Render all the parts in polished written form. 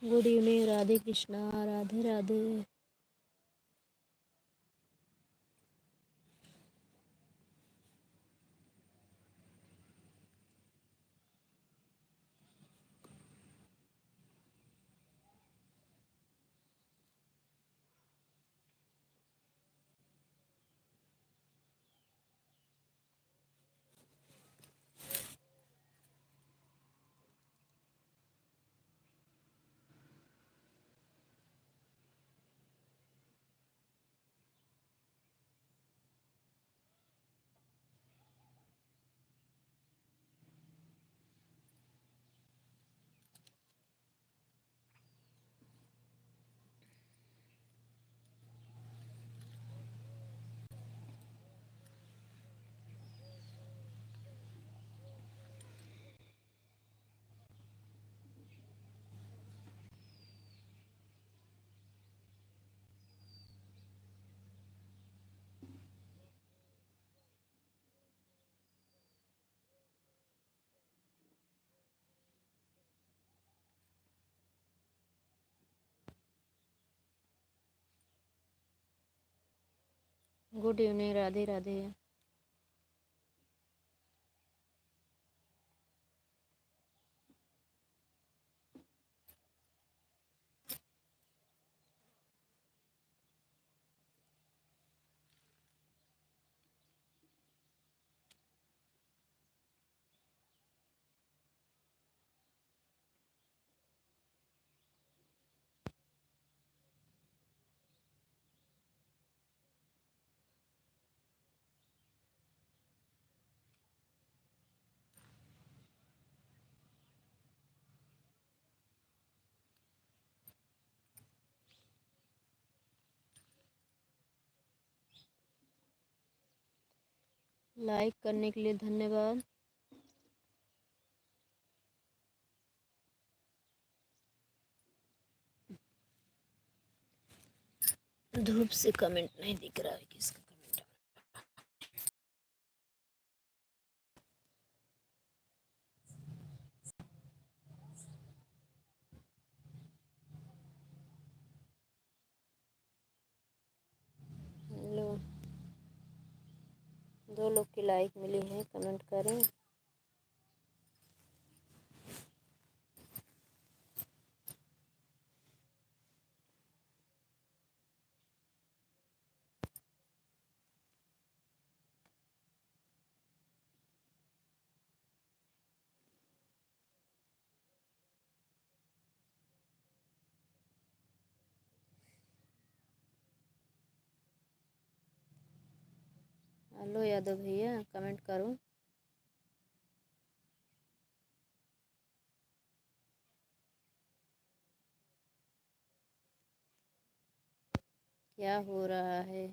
Good evening, Radhe Krishna, Radhe Radhe. Good evening, Radhe Radhe. Like करने के लिए धन्यवाद। धूप से कमेंट नहीं दिख रहा है, किसका कमेंट है? लो, 2 लोग की लाइक मिली है, कमेंट करें। हेलो यादव भैया, कमेंट करो। क्या हो रहा है?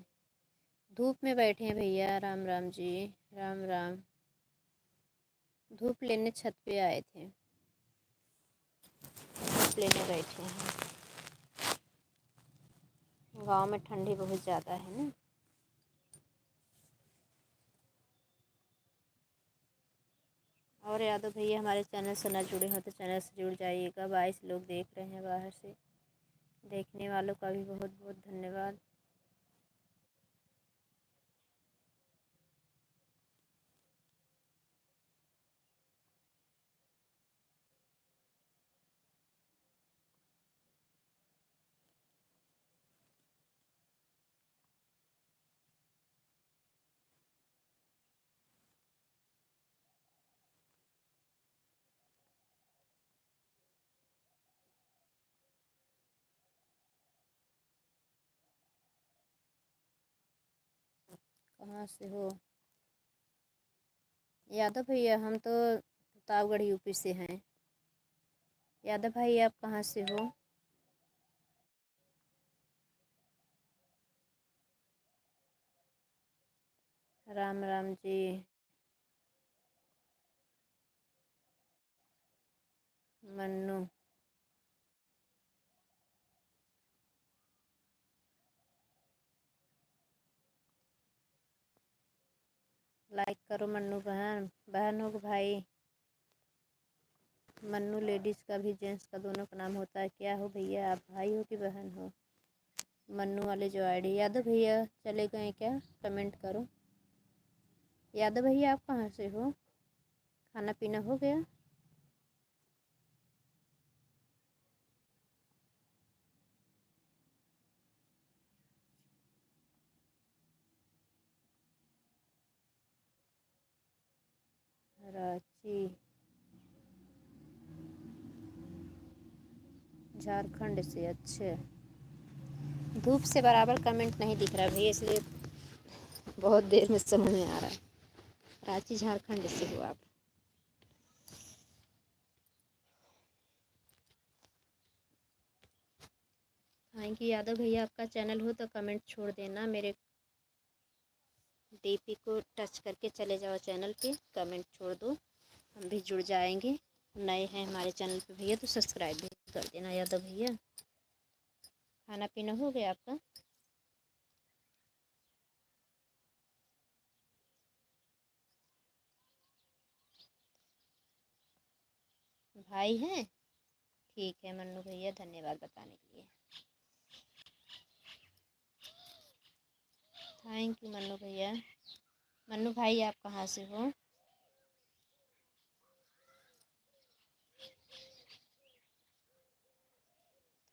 धूप में बैठे हैं भैया। राम राम जी, राम राम। धूप लेने छत पे आए थे, धूप लेने बैठे हैं। गांव में ठंडी बहुत ज़्यादा है ना। और यादव भैया हमारे चैनल से ना जुड़े हो तो चैनल से जुड़ जाइएगा। 22 लोग देख रहे हैं बाहर से। देखने वालों का भी बहुत बहुत धन्यवाद। कहाँ से हो? यादव भैया हम तो प्रतापगढ़ यूपी से हैं। यादव भाई आप कहाँ से हो? राम राम जी। मन्नू, लाइक करो मन्नू बहन, बहन हो भाई। मन्नू लेडीज़ का भी जेंट्स का दोनों का नाम होता है। क्या हो भैया, आप भाई हो कि बहन हो? मन्नू वाले जो आईडी। यादव भैया चले गए क्या? कमेंट करो। यादव भैया आप कहाँ से हो? खाना पीना हो गया? रांची, झारखंड से। अच्छा, धूप से बराबर कमेंट नहीं दिख रहा भैया, इसलिए बहुत देर में समझ में आ रहा है। रांची झारखंड से हो आप। थैंक यू यादव भैया। आपका चैनल हो तो कमेंट छोड़ देना। मेरे डीपी को टच करके चले जाओ चैनल पे, कमेंट छोड़ दो, हम भी जुड़ जाएंगे। नए हैं हमारे चैनल पे भैया तो सब्सक्राइब भी कर देना यादव भैया। खाना पीना हो गया आपका? भाई हैं? ठीक है मन्नू भैया, धन्यवाद बताने के लिए। थैंक यू मन्नू भैया। मन्नू भाई आप कहाँ से हो?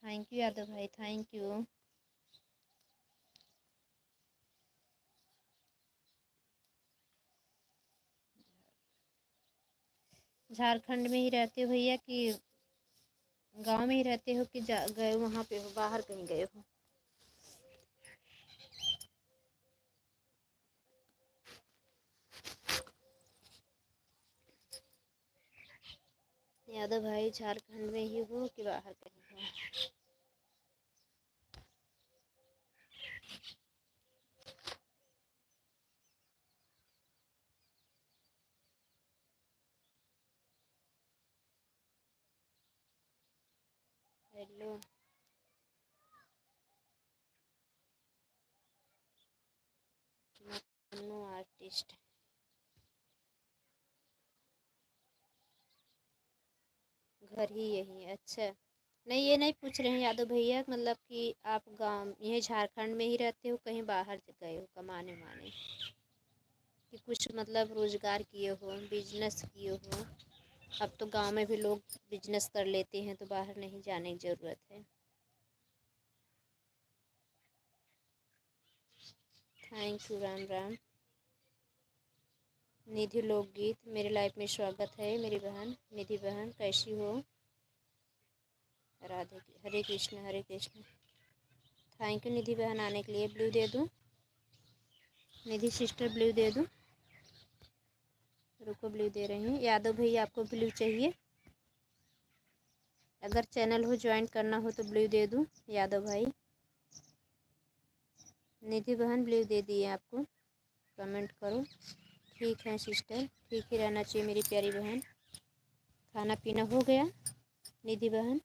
थैंक यू यादव भाई, थैंक यू। झारखंड में ही रहते हो भैया कि गांव में ही रहते हो कि गए वहाँ पे हो, बाहर कहीं गए हो? यादव भाई झारखंड में ही हो कि बाहर कहीं हो? हेलो। मन्नू आर्टिस्ट। घर ही यही है? अच्छा, नहीं ये नहीं पूछ रहे हैं यादव भैया, मतलब कि आप गांव यही झारखंड में ही रहते हो, कहीं बाहर गए हो कमाने माने, कि कुछ मतलब रोजगार किए हो, बिजनेस किए हो? अब तो गांव में भी लोग बिजनेस कर लेते हैं तो बाहर नहीं जाने की ज़रूरत है। Thank you, Ram Ram. निधि लोकगीत। मेरे लाइफ में स्वागत है मेरी बहन निधि बहन, कैसी हो? राधे, हरे कृष्ण हरे कृष्ण। थैंक यू निधि बहन आने के लिए। ब्लू दे दूँ? निधि सिस्टर ब्लू दे दूँ? रुको ब्लू दे रही हूँ। यादव भैया आपको ब्लू चाहिए? अगर चैनल हो ज्वाइन करना हो तो ब्लू दे दूँ यादव भाई? निधि बहन ब्लू दे दिए आपको, कमेंट करो। ठीक है सिस्टर, ठीक ही रहना चाहिए मेरी प्यारी बहन। खाना पीना हो गया निधि बहन?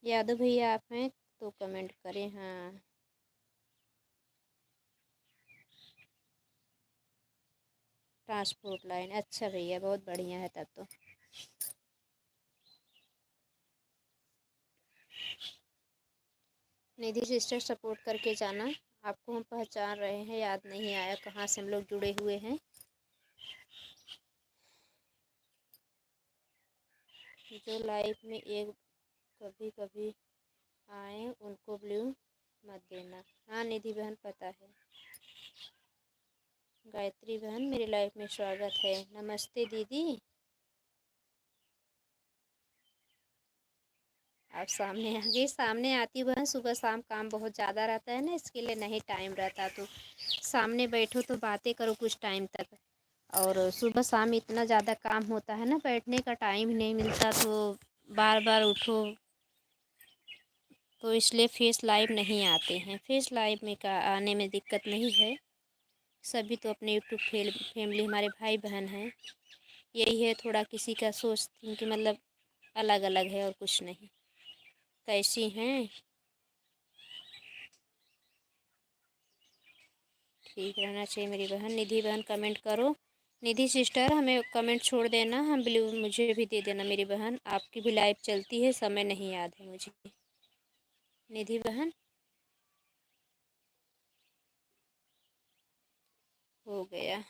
यादव भैया आप हैं तो कमेंट करें। हाँ, ट्रांसपोर्ट लाइन। अच्छा भैया, बहुत बढ़िया है तब तो। निधि सिस्टर सपोर्ट करके जाना। आपको हम पहचान रहे हैं, याद नहीं आया कहाँ से हम लोग जुड़े हुए हैं। जो लाइफ में एक कभी कभी आए उनको ब्लू मत देना। हाँ निधि बहन पता है। गायत्री बहन मेरी लाइफ में स्वागत है। नमस्ते दीदी। आप सामने आ गई। सामने आती हूँ बहन, सुबह शाम काम बहुत ज़्यादा रहता है ना, इसके लिए नहीं टाइम रहता, तो सामने बैठो तो बातें करो कुछ टाइम तक। और सुबह शाम इतना ज़्यादा काम होता है ना, बैठने का टाइम ही नहीं मिलता, तो बार बार उठो, तो इसलिए फेस लाइव नहीं आते हैं। फेस लाइव में का आने में दिक्कत नहीं है। सभी तो अपने यूट्यूब फैमिली हमारे भाई बहन हैं। यही है थोड़ा किसी का सोच कि मतलब अलग अलग है और कुछ नहीं। कैसी हैं? ठीक रहना चाहिए मेरी बहन। निधि बहन कमेंट करो। निधि सिस्टर हमें कमेंट छोड़ देना, हम ब्लू मुझे भी दे देना मेरी बहन, आपकी भी लाइव चलती है, समय नहीं याद है मुझे। निधि बहन हो गया।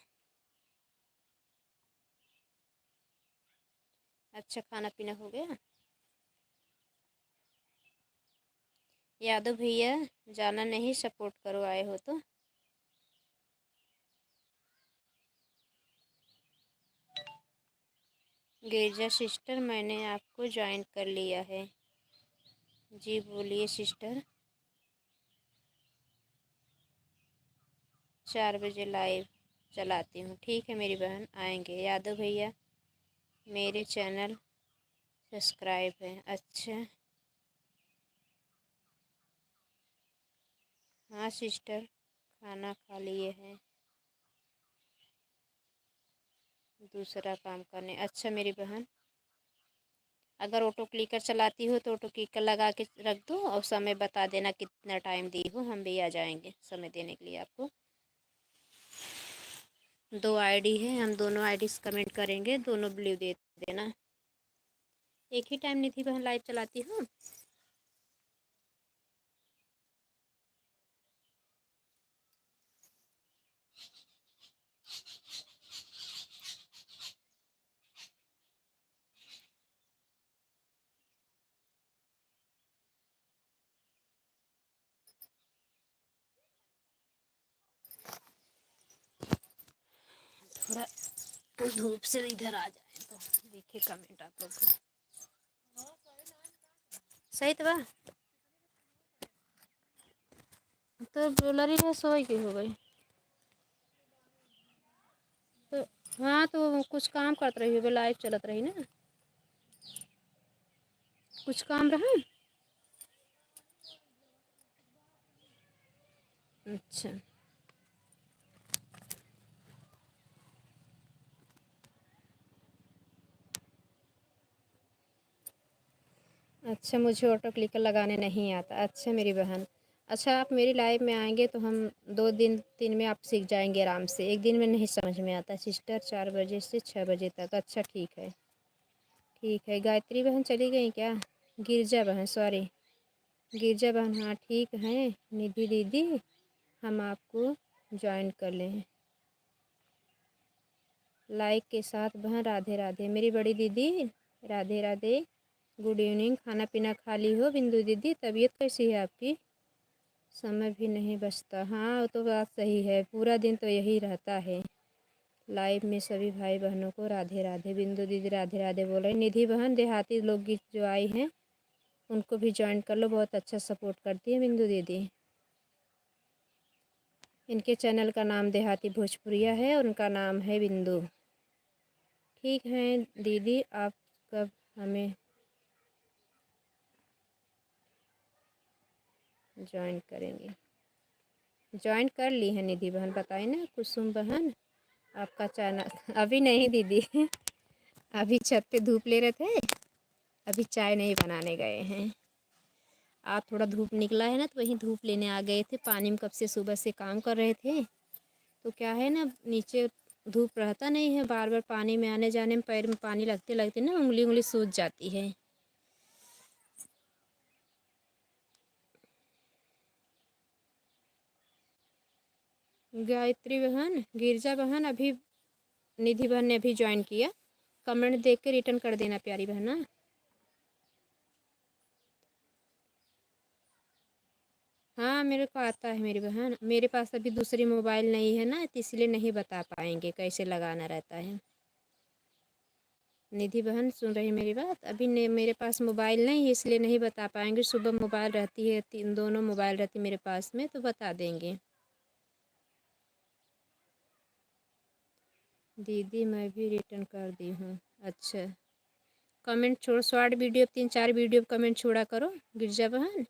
अच्छा खाना पीना हो गया। यादव भैया जाना नहीं, सपोर्ट करो आए हो तो। गिरजा सिस्टर मैंने आपको ज्वाइन कर लिया है। जी बोलिए सिस्टर। 4 बजे लाइव चलाती हूँ, ठीक है मेरी बहन, आएंगे। यादव भैया मेरे चैनल सब्सक्राइब है। अच्छा हाँ सिस्टर, खाना खा लिए हैं, दूसरा काम करने। अच्छा मेरी बहन, अगर ऑटो क्लिकर चलाती हो तो ऑटो क्लिकर लगा के रख दो और समय बता देना कितना टाइम दी हो, हम भी आ जाएंगे समय देने के लिए आपको। 2 आईडी है, हम दोनों आईडी कमेंट करेंगे, दोनों ब्लू दे देना। एक ही टाइम निधि बहन लाइव चलाती हूँ। थोड़ा धूप से इधर आ जाए तो देखिए कमेंट आप लोग का। सही तो बा तो बोला रही है सोई की हो गई तो। हाँ तो कुछ काम करते रही हो, लाइव चलत रही ना, कुछ काम रहा। अच्छा अच्छा, मुझे ऑटो क्लिकर लगाने नहीं आता। अच्छा मेरी बहन, अच्छा आप मेरी लाइव में आएंगे तो हम 2 दिन 3 में आप सीख जाएंगे आराम से। एक दिन में नहीं समझ में आता सिस्टर, 4 बजे से 6 बजे तक। अच्छा ठीक है, ठीक है। गायत्री बहन चली गई क्या? गिरजा बहन, सॉरी गिरजा बहन, हाँ ठीक है। निधि दीदी हम आपको ज्वाइन कर लें लाइक के साथ। बहन राधे राधे मेरी बड़ी दीदी, राधे राधे, गुड इवनिंग। खाना पीना खा ली हो बिंदु दीदी? तबीयत कैसी है आपकी? समय भी नहीं बचता, हाँ वो तो बात सही है, पूरा दिन तो यही रहता है। लाइव में सभी भाई बहनों को राधे राधे। बिंदु दीदी राधे राधे बोल रही। निधि बहन देहाती लोकगीत जो आई हैं उनको भी ज्वाइन कर लो, बहुत अच्छा सपोर्ट करती है बिंदु दीदी। इनके चैनल का नाम देहाती भोजपुरिया है और उनका नाम है बिंदु। ठीक है दीदी, आप कब हमें ज्वाइन करेंगे? ज्वाइन कर ली है निधि बहन, बताई ना कुसुम बहन आपका चैनल। अभी नहीं दीदी अभी छत पे धूप ले रहे थे, अभी चाय नहीं बनाने गए हैं। आज थोड़ा धूप निकला है ना तो वहीं धूप लेने आ गए थे। पानी में कब से सुबह से काम कर रहे थे तो क्या है ना, नीचे धूप रहता नहीं है, बार बार पानी में आने जाने में पैर में पानी लगते लगते ना उंगली उंगली सूज जाती है। गायत्री बहन, गिरजा बहन, अभी निधि बहन ने अभी ज्वाइन किया। कमेंट देख के रिटर्न कर देना प्यारी बहन ना। हाँ मेरे को आता है मेरी बहन, मेरे पास अभी दूसरी मोबाइल नहीं है ना तो इसलिए नहीं बता पाएंगे कैसे लगाना रहता है। निधि बहन सुन रही मेरी बात? अभी मेरे पास मोबाइल नहीं है इसलिए नहीं बता पाएंगे। सुबह मोबाइल रहती है, तीन दोनों मोबाइल रहती मेरे पास में तो बता देंगे। दीदी मैं भी रिटर्न कर दी हूँ। अच्छा कमेंट छोड़, शॉर्ट वीडियो 3 4 वीडियो कमेंट छोड़ा करो गिरजा बहन,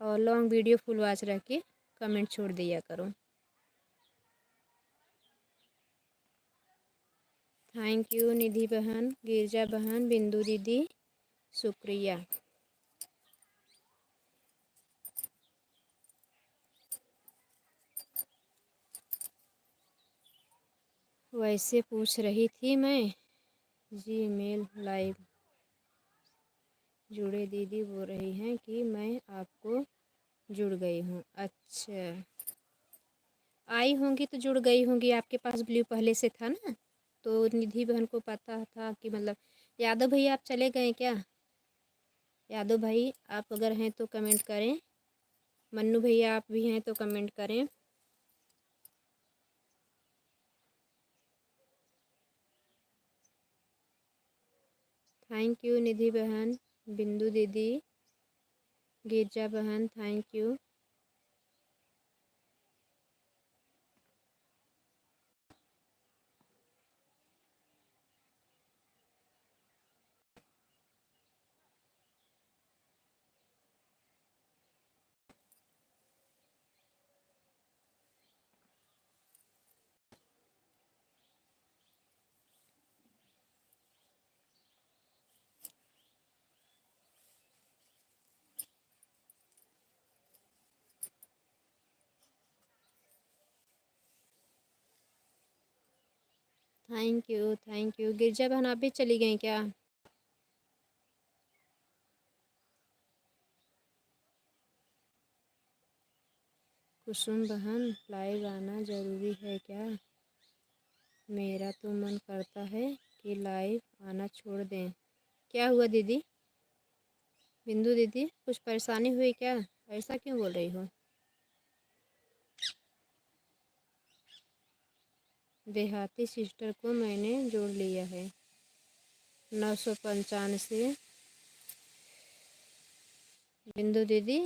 और लॉन्ग वीडियो फुल वॉच रख के कमेंट छोड़ दिया करो। थैंक यू निधि बहन, गिरजा बहन, बिंदु दीदी, शुक्रिया। वैसे पूछ रही थी मैं, जी मेल लाइव जुड़े दीदी बोल रही हैं कि मैं आपको जुड़ गई हूँ। अच्छा, आई होंगी तो जुड़ गई होंगी, आपके पास ब्लू पहले से था ना, तो निधि बहन को पता था कि मतलब। यादव भैया आप चले गए क्या? यादव भाई आप अगर हैं तो कमेंट करें। मन्नू भैया आप भी हैं तो कमेंट करें। थैंक यू निधि बहन, बिंदु दीदी, गिरजा बहन, thank you. Thank you thank you. Girja बहन आप भी चली गई क्या? कुसुम बहन लाइव आना ज़रूरी है क्या? मेरा तो मन करता है कि लाइव आना छोड़ दें। क्या हुआ दीदी? बिंदु दीदी कुछ परेशानी हुई क्या? ऐसा क्यों बोल रही हो? देहाती सिस्टर को मैंने जोड़ लिया है 995 से। बिंदु दीदी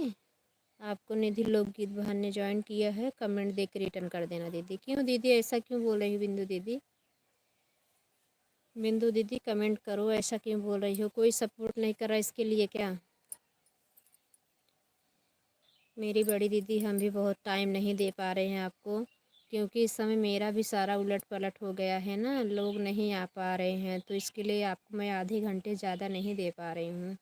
आपको निधि लोकगीत बहन ने ज्वाइन किया है, कमेंट देकर रिटर्न कर देना दीदी। क्यों दीदी ऐसा क्यों बोल रही हो बिंदु दीदी? बिंदु दीदी कमेंट करो, ऐसा क्यों बोल रही हो? कोई सपोर्ट नहीं कर रहा इसके लिए क्या? मेरी बड़ी दीदी हम भी बहुत टाइम नहीं दे पा रहे हैं आपको, क्योंकि इस समय मेरा भी सारा उलट पलट हो गया है ना, लोग नहीं आ पा रहे हैं, तो इसके लिए आपको मैं आधे घंटे ज़्यादा नहीं दे पा रही हूँ।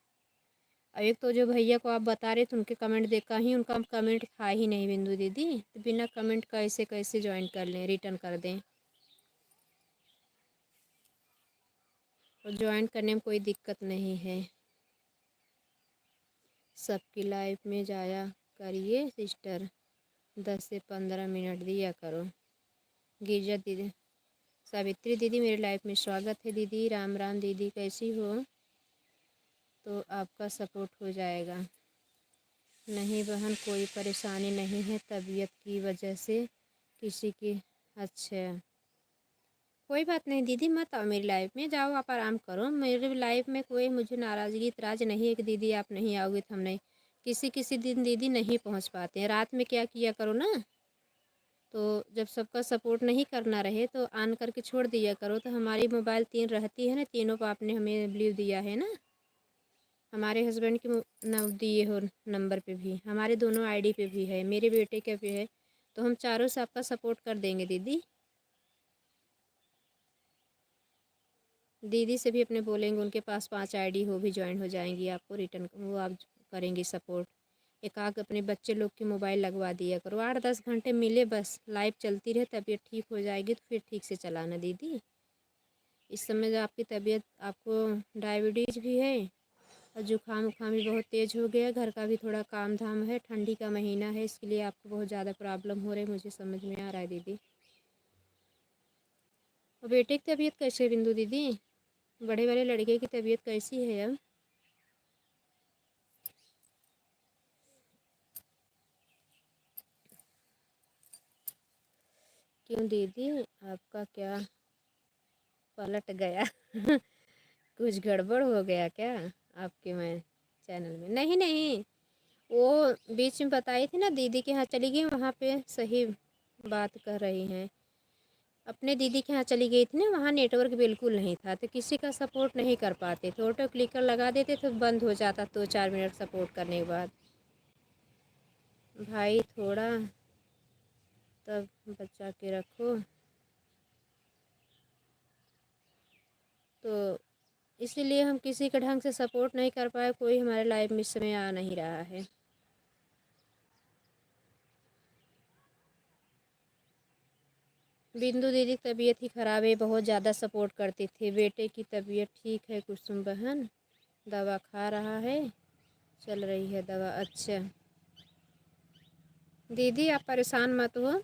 और एक तो जो भैया को आप बता रहे थे उनके कमेंट देखा ही, उनका कमेंट था ही नहीं बिंदु दीदी, तो बिना कमेंट कैसे कैसे ज्वाइन कर लें, रिटर्न कर दें? और ज्वाइन करने में कोई दिक्कत नहीं है। सबकी लाइफ में जाया करिए सिस्टर, 10 से 15 मिनट दिया करो। गिरजा दीदी, सावित्री दीदी मेरे लाइफ में स्वागत है दीदी। राम राम दीदी, कैसी हो? तो आपका सपोर्ट हो जाएगा। नहीं बहन कोई परेशानी नहीं है, तबीयत की वजह से किसी की। अच्छा, कोई बात नहीं दीदी, मत आओ मेरी लाइफ में, जाओ आप आराम करो। मेरे लाइफ में कोई मुझे नाराज़गी इतराज़ नहीं है कि दीदी आप नहीं आओगे तो हम नहीं। किसी किसी दिन दीदी नहीं पहुंच पाते हैं, रात में क्या किया करो ना, तो जब सबका सपोर्ट नहीं करना रहे तो ऑन करके छोड़ दिया करो। तो हमारी मोबाइल 3 रहती है ना, तीनों को आपने हमें ब्लू दिया है ना, हमारे हस्बैंड के दिए हो नंबर पे भी, हमारे दोनों आईडी पे भी है, मेरे बेटे के पे है, तो हम चारों से आपका सपोर्ट कर देंगे दीदी। दीदी से भी अपने बोलेंगे, उनके पास 5 आईडी हो भी ज्वाइन हो जाएंगी, आपको रिटर्न वो आप करेंगी सपोर्ट। एक आग अपने बच्चे लोग की मोबाइल लगवा दिया करो, 8-10 घंटे मिले बस, लाइव चलती रहे, तबीयत ठीक हो जाएगी तो फिर ठीक से चलाना दीदी। इस समय जो आपकी तबीयत, आपको डायबिटीज़ भी है और जुकाम उखाम भी बहुत तेज़ हो गया, घर का भी थोड़ा काम धाम है, ठंडी का महीना है, इसके लिए आपको बहुत ज़्यादा प्रॉब्लम हो रही है, मुझे समझ में आ रहा है दीदी। और बेटे की तबीयत कैसे है बिंदु दीदी? बड़े वाले लड़के की तबीयत कैसी है अब? क्यों दीदी आपका क्या पलट गया? कुछ गड़बड़ हो गया क्या आपके में चैनल में? नहीं नहीं, वो बीच में बताई थी ना दीदी के यहाँ चली गई, वहाँ पे सही बात कर रही हैं। अपने दीदी के यहाँ चली गई थी ना, वहाँ नेटवर्क बिल्कुल नहीं था, तो किसी का सपोर्ट नहीं कर पाते थे, ऑटो क्लिकर लगा देते तो बंद हो जाता 2-4 मिनट सपोर्ट करने के बाद। भाई थोड़ा तब बचा के रखो, तो इसीलिए हम किसी का ढंग से सपोर्ट नहीं कर पाए, कोई हमारे लाइफ में इस समय आ नहीं रहा है। बिंदु दीदी की तबीयत ही ख़राब है, बहुत ज़्यादा सपोर्ट करती थी। बेटे की तबीयत ठीक है कुसुम बहन, दवा खा रहा है, चल रही है दवा। अच्छा दीदी आप परेशान मत हो,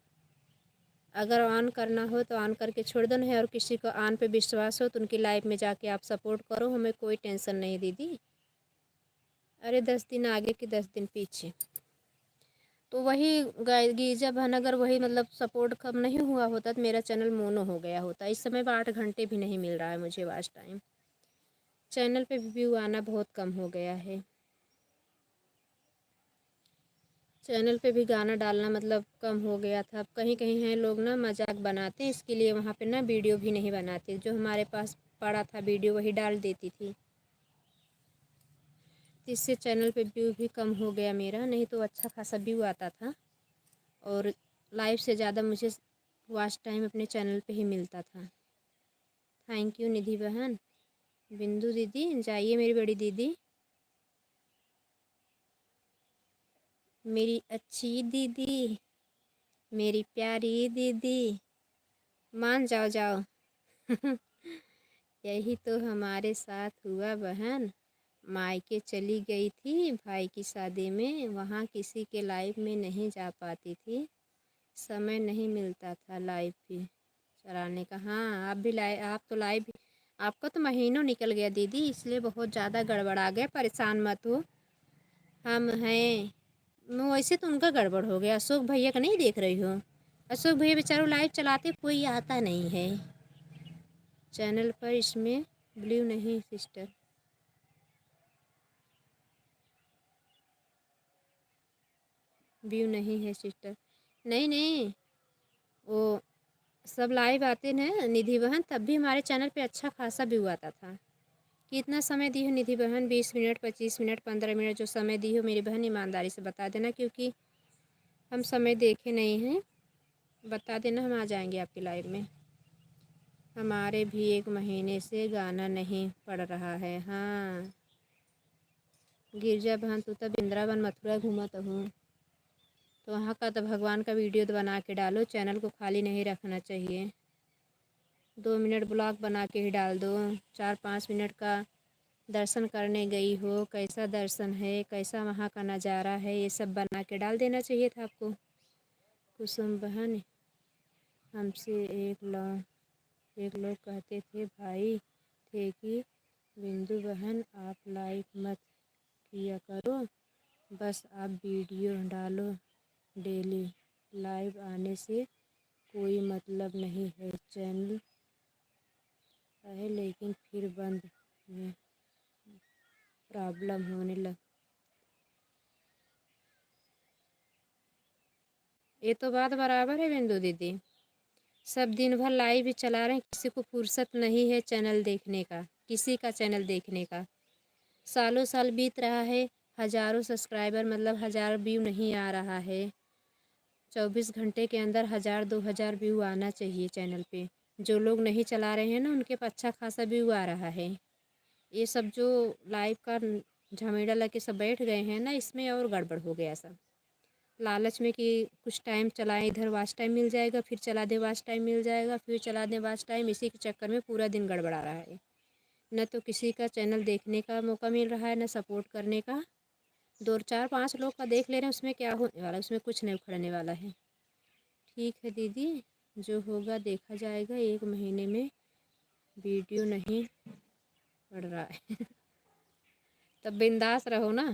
अगर ऑन करना हो तो ऑन करके छोड़ देना है, और किसी को ऑन पे विश्वास हो तो उनकी लाइफ में जाके आप सपोर्ट करो, हमें कोई टेंशन नहीं दीदी। अरे 10 दिन आगे कि 10 दिन पीछे, तो वही गीजा बहन, अगर वही मतलब सपोर्ट कम नहीं हुआ होता तो मेरा चैनल मोनो हो गया होता। इस समय 8 घंटे भी नहीं मिल रहा है मुझे वॉच टाइम, चैनल पे व्यू आना बहुत कम हो गया है। चैनल पे भी गाना डालना मतलब कम हो गया था। अब कहीं कहीं हैं लोग ना मजाक बनाते हैं, इसके लिए वहाँ पे ना वीडियो भी नहीं बनाते। जो हमारे पास पड़ा था वीडियो वही डाल देती थी, इससे चैनल पे व्यू भी कम हो गया मेरा, नहीं तो अच्छा खासा व्यू आता था और लाइव से ज़्यादा मुझे वॉच टाइम अपने चैनल पे ही मिलता था। थैंक यू निधि बहन। बिंदु दीदी जाइए मेरी बड़ी दीदी, मेरी अच्छी दीदी, मेरी प्यारी दीदी, मान जाओ जाओ। यही तो हमारे साथ हुआ बहन, मायके चली गई थी भाई की शादी में, वहाँ किसी के लाइव में नहीं जा पाती थी, समय नहीं मिलता था लाइव भी चलाने का। हाँ आप भी लाइव, आप तो लाइव, आपका तो महीनों निकल गया दीदी, इसलिए बहुत ज़्यादा गड़बड़ा गया, परेशान मत हो। हम हैं, वैसे तो उनका गड़बड़ हो गया, अशोक भैया का नहीं देख रही हो, अशोक भैया बेचारों लाइव चलाते, कोई आता नहीं है चैनल पर, इसमें ब्लू नहीं सिस्टर, व्यू नहीं है सिस्टर। नहीं नहीं, वो सब लाइव आते ना निधि बहन, तब भी हमारे चैनल पे अच्छा खासा व्यू आता था। कितना समय दी हो निधि बहन, 20 मिनट, 25 मिनट, 15 मिनट, जो समय दी हो मेरी बहन ईमानदारी से बता देना, क्योंकि हम समय देखे नहीं हैं, बता देना, हम आ जाएंगे आपकी लाइव में। हमारे भी 1 महीने से गाना नहीं पड़ रहा है। हाँ गिरजा बहन, तू तो वृंदावन मथुरा घूमत हूँ, तो वहाँ का तो भगवान का वीडियो तो बना के डालो, चैनल को खाली नहीं रखना चाहिए। 2 मिनट ब्लॉग बना के ही डाल दो, 4-5 मिनट का दर्शन करने गई हो, कैसा दर्शन है, कैसा वहाँ का नज़ारा है, ये सब बना के डाल देना चाहिए था आपको। कुसुम बहन हमसे एक लोग कहते थे भाई थे कि बिंदु बहन आप लाइक मत किया करो, बस आप वीडियो डालो डेली, लाइव आने से कोई मतलब नहीं है, चैनल है लेकिन फिर बंद में प्रॉब्लम होने लग। ये तो बात बराबर है बिंदु दीदी, सब दिन भर लाइव ही चला रहे हैं, किसी को फुर्सत नहीं है चैनल देखने का, किसी का चैनल देखने का। सालों साल बीत रहा है, हज़ारों सब्सक्राइबर मतलब 1000 व्यू नहीं आ रहा है, 24 घंटे के अंदर 1000-2000 व्यू आना चाहिए चैनल पे। जो लोग नहीं चला रहे हैं ना उनके पास अच्छा खासा व्यू आ रहा है। ये सब जो लाइव का झमेला लगे सब बैठ गए हैं ना, इसमें और गड़बड़ हो गया सब, लालच में कि कुछ टाइम चलाएं, इधर वॉच टाइम मिल जाएगा, फिर चला दें वॉच टाइम मिल जाएगा, फिर चला दें वॉच टाइम, इसी के चक्कर में पूरा दिन गड़बड़ा रहा है। न तो किसी का चैनल देखने का मौका मिल रहा है, न सपोर्ट करने का। 2 4 5 लोग का देख ले रहे हैं, उसमें क्या होने वाला है, उसमें कुछ नहीं उखड़ने वाला है। ठीक है दीदी, जो होगा देखा जाएगा, 1 महीने में वीडियो नहीं पड़ रहा है। तब बिंदास रहो ना,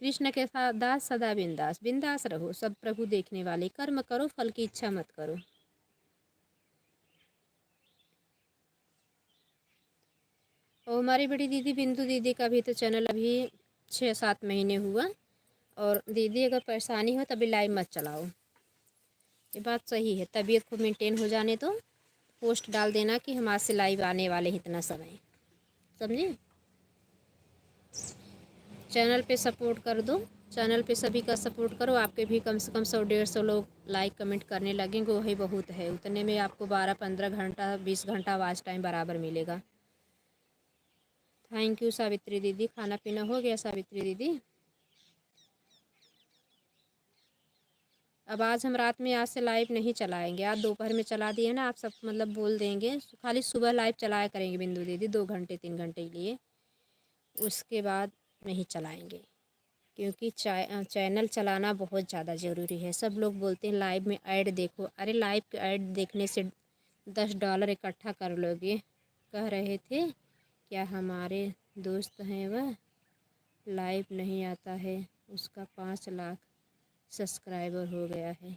कृष्ण के साथ दास सदा बिंदास, बिंदास रहो, सब प्रभु देखने वाले, कर्म करो फल की इच्छा मत करो। और हमारी बड़ी दीदी बिंदु दीदी का भी तो चैनल अभी 6-7 महीने हुआ, और दीदी अगर परेशानी हो तभी लाइव मत चलाओ, ये बात सही है, तबीयत को मेंटेन हो जाने तो पोस्ट डाल देना कि हम आज से लाइव आने वाले हैं इतना समय, समझे। चैनल पे सपोर्ट कर दो, चैनल पे सभी का सपोर्ट करो, आपके भी कम से कम 100-150 लोग लाइक कमेंट करने लगेंगे, वही बहुत है, उतने में आपको 12-15 घंटा 20 घंटा वॉच टाइम बराबर मिलेगा। थैंक यू सावित्री दीदी, खाना पीना हो गया सावित्री दीदी। अब आज हम रात में आज से लाइव नहीं चलाएंगे, आज दोपहर में चला दिए ना, आप सब मतलब बोल देंगे, खाली सुबह लाइव चलाया करेंगे बिंदु दीदी 2 घंटे 3 घंटे के लिए, उसके बाद नहीं चलाएंगे। क्योंकि चैनल चलाना बहुत ज़्यादा ज़रूरी है। सब लोग बोलते हैं लाइव में ऐड देखो, अरे लाइव के ऐड देखने से $10 इकट्ठा कर लोगे। कह रहे थे क्या हमारे दोस्त हैं वह लाइव नहीं आता है, उसका 5 लाख सब्सक्राइबर हो गया है।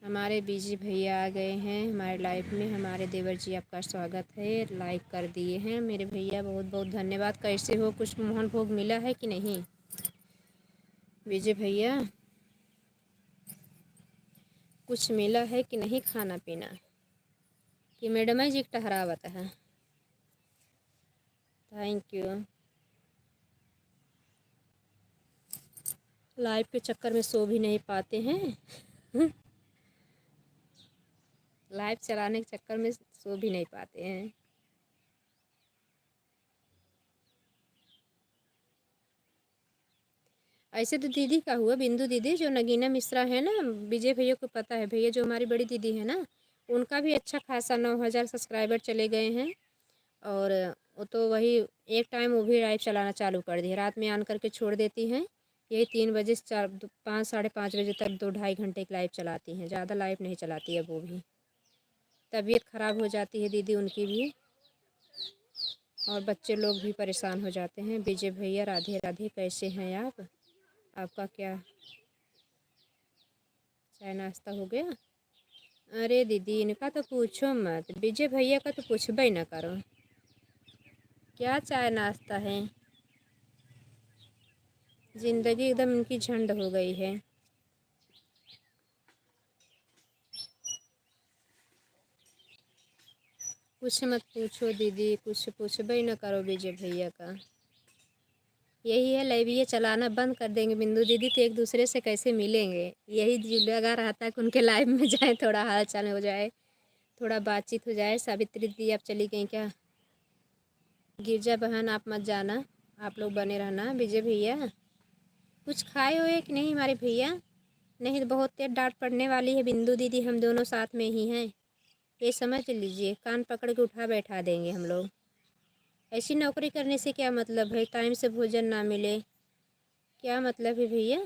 हमारे बीजी भैया आ गए हैं हमारे लाइफ में। हमारे देवर जी आपका स्वागत है, लाइक कर दिए हैं मेरे भैया, बहुत बहुत धन्यवाद। कैसे हो, कुछ मोहन भोग मिला है कि नहीं विजय भैया, कुछ मिला है कि नहीं खाना पीना, कि मैडम जी टहरावत है। Thank you. लाइव के चक्कर में सो भी नहीं पाते हैं लाइव चलाने के चक्कर में सो भी नहीं पाते हैं। ऐसे तो दीदी का हुआ, बिंदु दीदी जो नगीना मिश्रा है ना, विजय भैया को पता है, भैया जो हमारी बड़ी दीदी है ना, उनका भी अच्छा खासा 9,000 सब्सक्राइबर चले गए हैं। और वो तो वही एक टाइम वो भी लाइव चलाना चालू कर दी है, रात में ऑन करके छोड़ देती हैं, यही 3 बजे से 5 साढ़े 5 बजे तक 2 ढाई घंटे की लाइव चलाती हैं, ज़्यादा लाइव नहीं चलाती है वो भी। तबीयत ख़राब हो जाती है दीदी उनकी भी, और बच्चे लोग भी परेशान हो जाते हैं। विजय भैया राधे राधे, कैसे हैं आप, आपका क्या चाय नाश्ता हो गया। अरे दीदी इनका तो पूछो मत, विजय भैया का तो पूछबे ही ना करो, क्या चाय नाश्ता है, ज़िंदगी एकदम इनकी झंड हो गई है। कुछ मत पूछो दीदी, कुछ पूछबे ही ना करो विजय भैया का। यही है, लाइव चलाना बंद कर देंगे बिंदु दीदी तो एक दूसरे से कैसे मिलेंगे, यही जी लगा रहता है कि उनके लाइव में जाए, थोड़ा हाल चाल हो जाए, थोड़ा बातचीत हो जाए। सावित्री दीदी आप चली गई क्या, गिरजा बहन आप मत जाना, आप लोग बने रहना। विजय भैया कुछ खाए हुए कि नहीं हमारे भैया, नहीं तो बहुत तेज डांट पड़ने वाली है। बिंदु दीदी हम दोनों साथ में ही हैं, ये समझ लीजिए, कान पकड़ के उठा बैठा देंगे हम लोग। ऐसी नौकरी करने से क्या मतलब है, टाइम से भोजन ना मिले, क्या मतलब है भैया।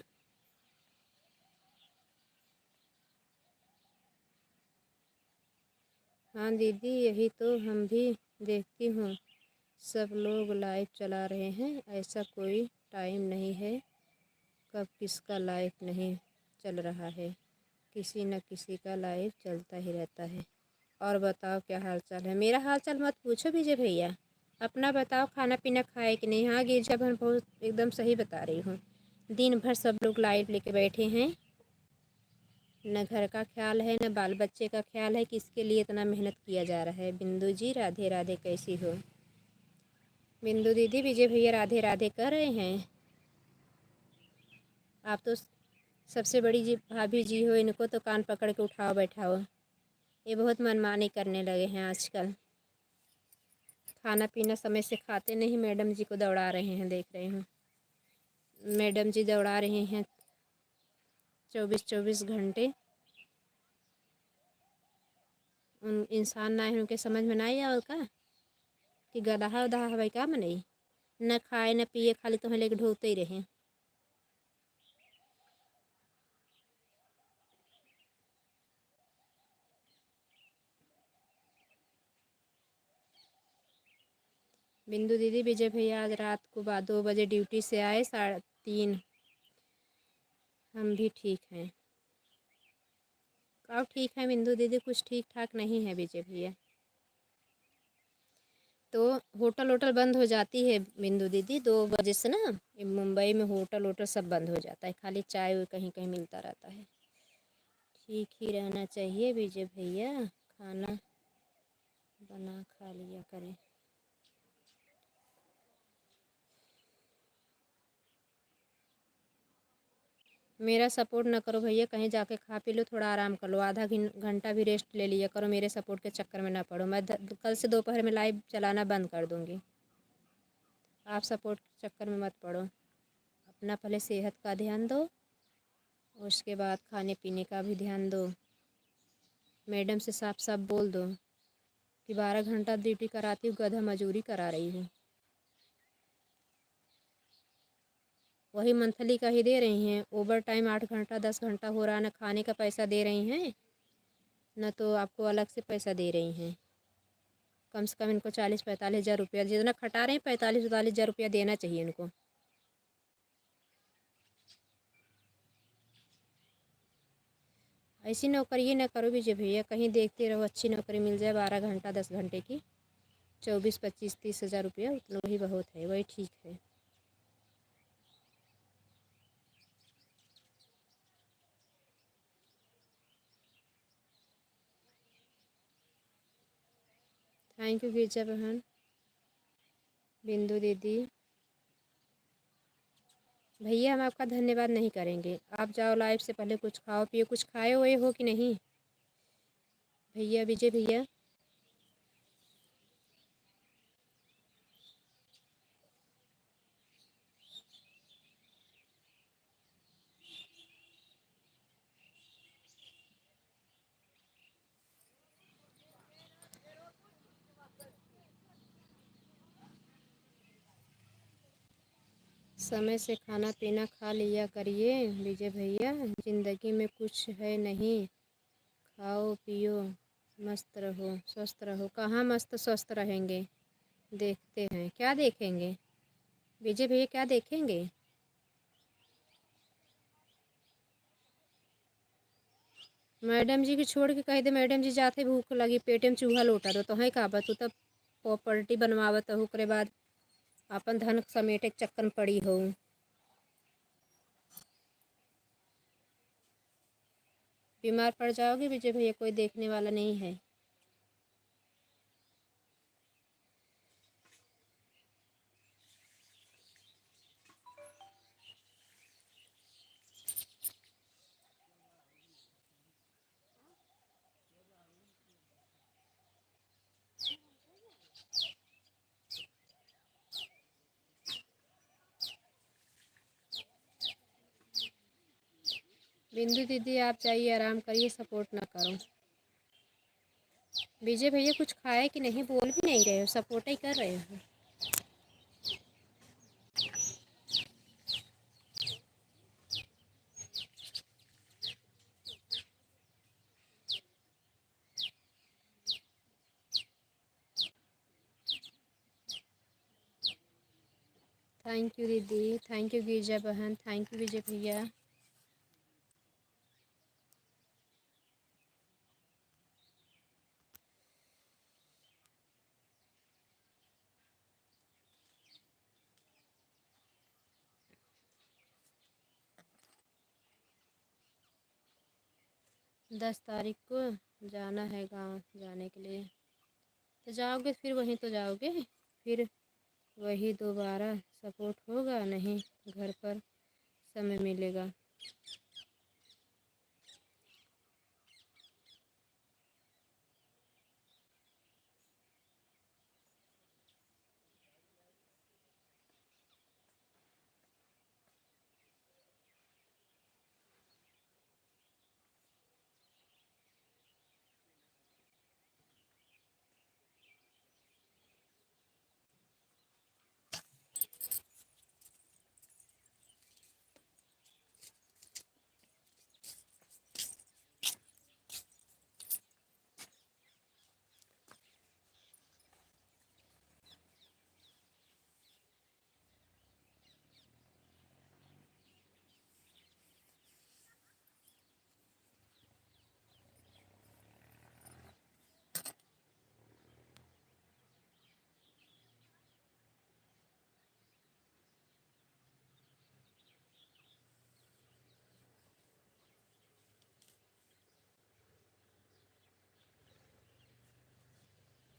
हाँ दीदी यही तो हम भी देखती हूँ, सब लोग लाइव चला रहे हैं, ऐसा कोई टाइम नहीं है कब किसका लाइव नहीं चल रहा है, किसी न किसी का लाइव चलता ही रहता है। और बताओ क्या हाल चाल है, मेरा हाल चाल मत पूछो विजय भैया, अपना बताओ, खाना पीना खाए कि नहीं। हाँ गिरजा बहन बहुत एकदम सही बता रही हूँ, दिन भर सब लोग लाइव लेके बैठे हैं, न घर का ख्याल है न बाल बच्चे का ख्याल है, किसके लिए इतना मेहनत किया जा रहा है। बिंदु जी राधे राधे, कैसी हो। बिंदु दीदी विजय भैया राधे राधे कर रहे हैं, आप तो सबसे बड़ी जी भाभी जी हो, इनको तो कान पकड़ के उठाओ बैठाओ, ये बहुत मनमानी करने लगे हैं आजकल। खाना पीना समय से खाते नहीं, मैडम जी को दौड़ा रहे हैं, देख रहे हूँ मैडम जी दौड़ा रहे हैं 24-24 घंटे। उन इंसान ना है उनके समझ में ना आया का कि गदहा उदहा हवा का मनई, न खाए न पिए, खाली तुम्हें लेके ढोते ही रहे। बिंदु दीदी विजय भैया आज रात को 2 बजे ड्यूटी से आए, 3:30, हम भी ठीक हैं। अब ठीक है बिंदु दीदी, कुछ ठीक ठाक नहीं है विजय भैया, तो होटल बंद हो जाती है बिंदु दीदी 2 बजे से ना, मुंबई में होटल वोटल सब बंद हो जाता है, खाली चाय कहीं कहीं मिलता रहता है। ठीक ही रहना चाहिए विजय भैया, खाना बना खा लिया करें। मेरा सपोर्ट ना करो भैया, कहीं जाके खा पी लो, थोड़ा आराम कर लो, आधा घंटा भी रेस्ट ले लिया करो, मेरे सपोर्ट के चक्कर में ना पड़ो। मैं कल से दोपहर में लाइव चलाना बंद कर दूँगी, आप सपोर्ट के चक्कर में मत पड़ो। अपना पहले सेहत का ध्यान दो, उसके बाद खाने पीने का भी ध्यान दो। मैडम से साफ साफ बोल दो कि 12 घंटा ड्यूटी कराती हूँ, गधा मजूरी करा रही हूँ। वही मंथली का ही दे रही हैं, ओवर टाइम 8 घंटा 10 घंटा हो रहा, ना खाने का पैसा दे रही हैं, न तो आपको अलग से पैसा दे रही हैं। कम से कम इनको 40-45 हज़ार रुपया जितना खटा रहे हैं, 45-45 हज़ार रुपया देना चाहिए इनको। ऐसी नौकरी ही ना करो विजय भैया, कहीं देखते रहो अच्छी नौकरी मिल जाए 12 घंटा 10 घंटे की, 24-25-30 हज़ार रुपया, उतना वही बहुत है, वही ठीक है। थैंक यू गिरजा बहन, बिंदु दीदी। भैया हम आपका धन्यवाद नहीं करेंगे, आप जाओ लाइव से पहले कुछ खाओ पियो, कुछ खाए हुए हो कि नहीं भैया, विजय भैया? समय से खाना पीना खा लिया करिए विजय भैया, ज़िंदगी में कुछ है नहीं, खाओ पियो मस्त रहो स्वस्थ रहो। कहाँ मस्त स्वस्थ रहेंगे, देखते हैं क्या देखेंगे विजय भैया, क्या देखेंगे? मैडम जी की छोड़ के कह दे, मैडम जी जाते भूख लगी पेटे में चूहा लोटा दो तो है का बा, तू तब प्रॉपर्टी बनवावत हो, ओकरे बाद अपन धन समेटे के चक्कर में पड़ी हो। बीमार पड़ जाओगे विजय भैया, कोई देखने वाला नहीं है। बिंदु दीदी आप जाइए आराम करिए, सपोर्ट ना करो। विजय भैया कुछ खाए कि नहीं, बोल भी नहीं रहे हो, सपोर्ट ही कर रहे हो। थैंक यू दीदी, थैंक यू गिरजा बहन, थैंक यू विजय भैया। दस तारीख को जाना है गांव, जाने के लिए तो जाओगे, फिर वहीं तो जाओगे, फिर वही दोबारा सपोर्ट होगा नहीं, घर पर समय मिलेगा।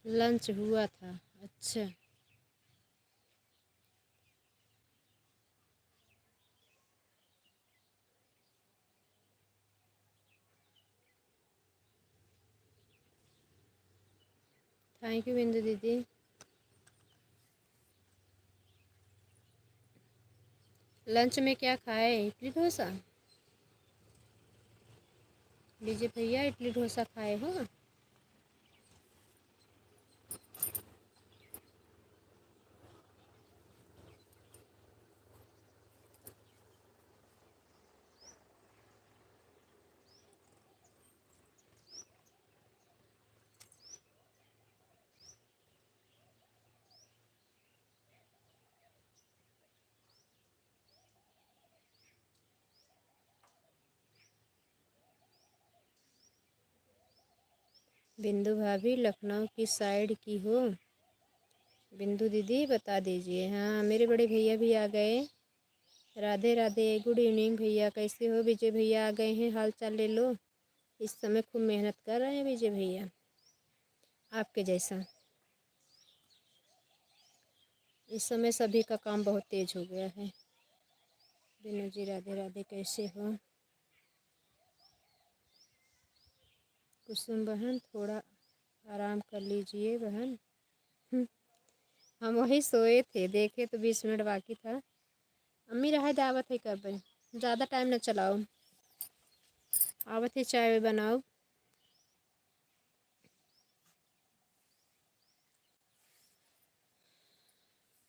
लंच हुआ था, अच्छा। थैंक यू बिंदु दीदी। लंच में क्या खाए? इडली डोसा? विजय भैया इडली डोसा खाए हो? बिंदु भाभी लखनऊ की साइड की हो? बिंदु दीदी बता दीजिए। हाँ, मेरे बड़े भैया भी आ गए। राधे राधे, गुड इवनिंग भैया, कैसे हो? विजय भैया आ गए हैं, हाल चाल ले लो। इस समय खूब मेहनत कर रहे हैं विजय भैया, आपके जैसा। इस समय सभी का काम बहुत तेज हो गया है। बिनू जी राधे राधे, कैसे हो? कुसुम बहन थोड़ा आराम कर लीजिए बहन। हम वही सोए थे, देखे तो 20 मिनट बाकी था। अम्मी रहा दावत है कर बे, ज़्यादा टाइम न चलाओ। आवत है चाय बनाओ।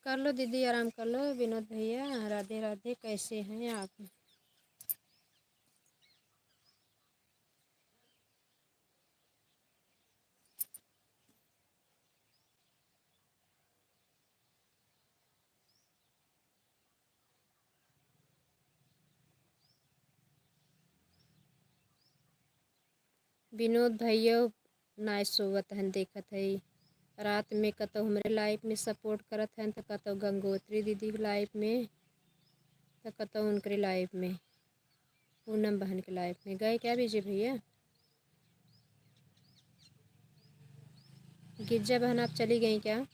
कर लो दीदी, आराम कर लो। विनोद भैया राधे राधे, कैसे हैं आप? विनोद भैया नाय सोवत हन, देखत है रात में कतो हमरे लाइफ में सपोर्ट करत हन, तो कतो गंगोत्री दीदी की लाइफ में, तो कतो उनके लाइफ में, पूनम बहन के लाइफ में। गए क्या विजय भैया? गिरजा बहन आप चली गई क्या?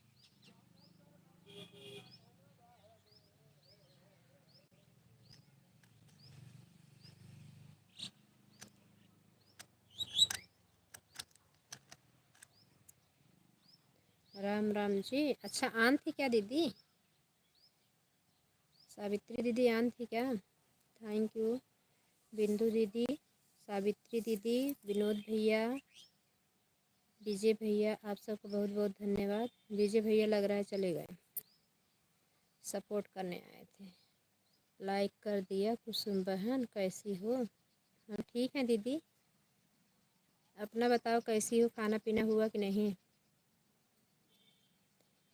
राम राम जी। अच्छा, आन थी क्या दीदी? सावित्री दीदी आन थी क्या? Thank you. बिंदु दीदी, सावित्री दीदी, विनोद भैया, विजय भैया, आप सबको बहुत बहुत धन्यवाद। विजय भैया लग रहा है चले गए, सपोर्ट करने आए थे। लाइक कर दिया। कुसुम बहन कैसी हो? हाँ ठीक है दीदी, अपना बताओ कैसी हो, खाना पीना हुआ कि नहीं?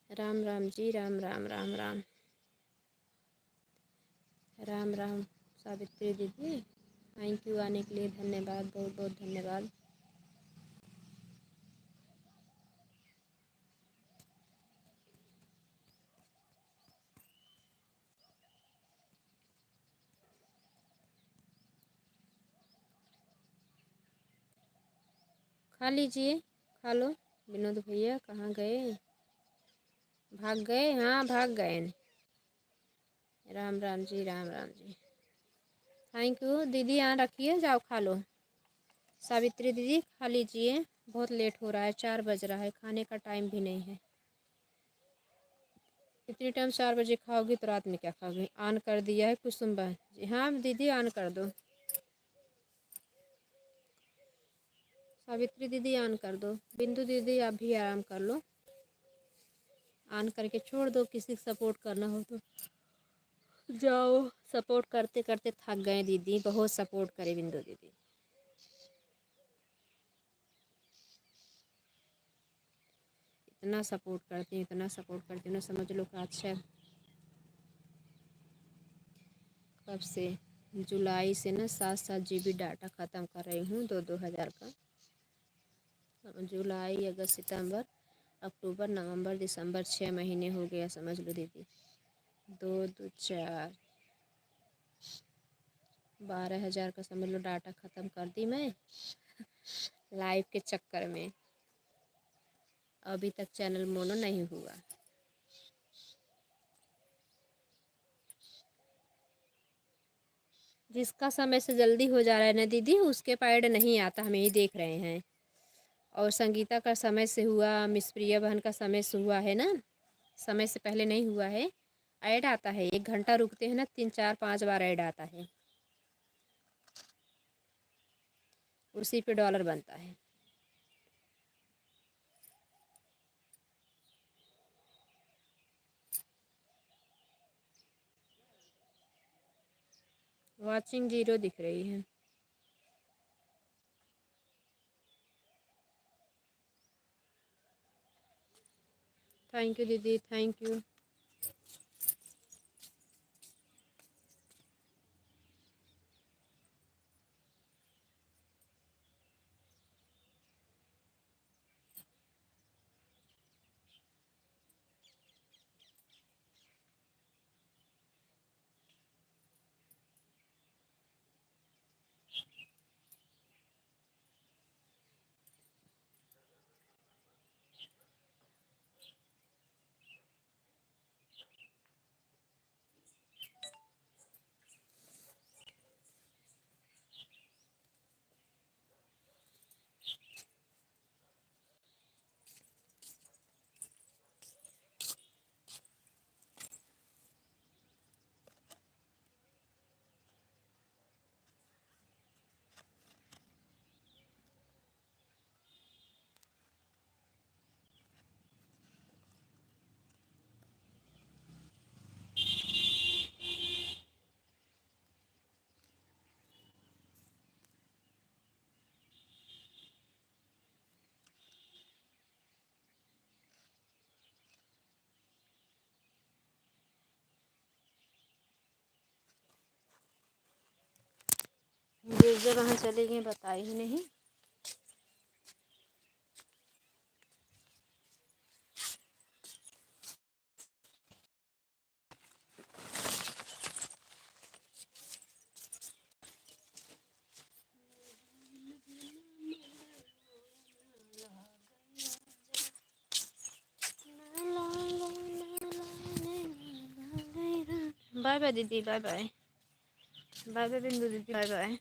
राम राम जी, राम राम राम राम राम राम। सावित्री दीदी थैंक यू, आने के लिए धन्यवाद, बहुत बहुत धन्यवाद। खा लीजिए, खा लो। विनोद भैया कहाँ गए? भाग गए? हाँ भाग गए। राम राम जी, राम राम जी। थैंक यू दीदी, यहाँ रखिए, जाओ खा लो। सावित्री दीदी खा लीजिए, बहुत लेट हो रहा है, 4 बज रहा है, खाने का टाइम भी नहीं है। इतनी टाइम 4 बजे खाओगी तो रात में क्या खाओगी? ऑन कर दिया है कुसुम बहन जी। हाँ दीदी ऑन कर दो। सावित्री दीदी ऑन कर दो। बिंदु दीदी आप भी आराम कर लो, ऑन करके छोड़ दो। किसी को सपोर्ट करना हो तो जाओ। सपोर्ट करते करते थक गए दीदी, बहुत सपोर्ट करे बिंदु दीदी। इतना सपोर्ट करती हूँ, इतना सपोर्ट करती हूँ ना, समझ लो कि अच्छा कब से, जुलाई से ना 7-7 GB डाटा ख़त्म कर रही हूँ, 2-2 हज़ार का। जुलाई, अगस्त, सितंबर, अक्टूबर, नवंबर, दिसंबर, 6 महीने हो गया, समझ लो दीदी। 2 2 4 12 हज़ार का समझ लो डाटा ख़त्म कर दी मैं लाइव के चक्कर में। अभी तक चैनल मोनो नहीं हुआ। जिसका समय से जल्दी हो जा रहा है ना दीदी, उसके पैड नहीं आता, हम यही देख रहे हैं। और संगीता का समय से हुआ, मिस प्रिया बहन का समय से हुआ है ना, समय से पहले नहीं हुआ है। ऐड आता है, 1 घंटा रुकते हैं ना, 3 4 5 बार ऐड आता है, उसी पे डॉलर बनता है। वॉचिंग 0 दिख रही है। थैंक यू दीदी, थैंक यू। गिरजा वहाँ चले गए, बताए ही नहीं। बाय बाय दीदी, बाय बाय, बाय बाय बिंदु दीदी, बाय बाय।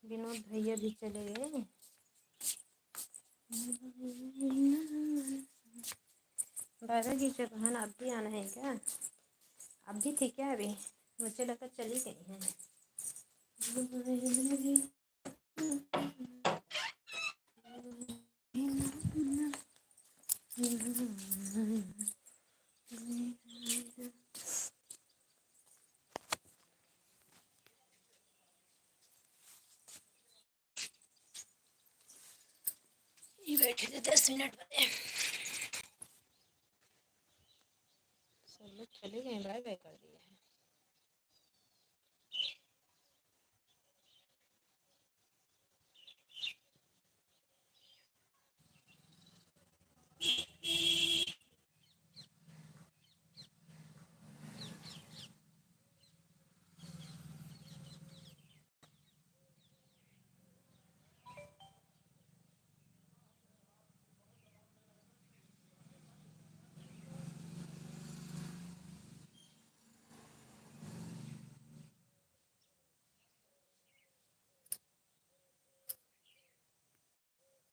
विनोद भैया भी चले गए। बाबा की बहन अब भी आना है क्या? अब भी थी क्या अभी? मुझे लगा चली गई हैं। ये बैठे थे 10 मिनट पहले।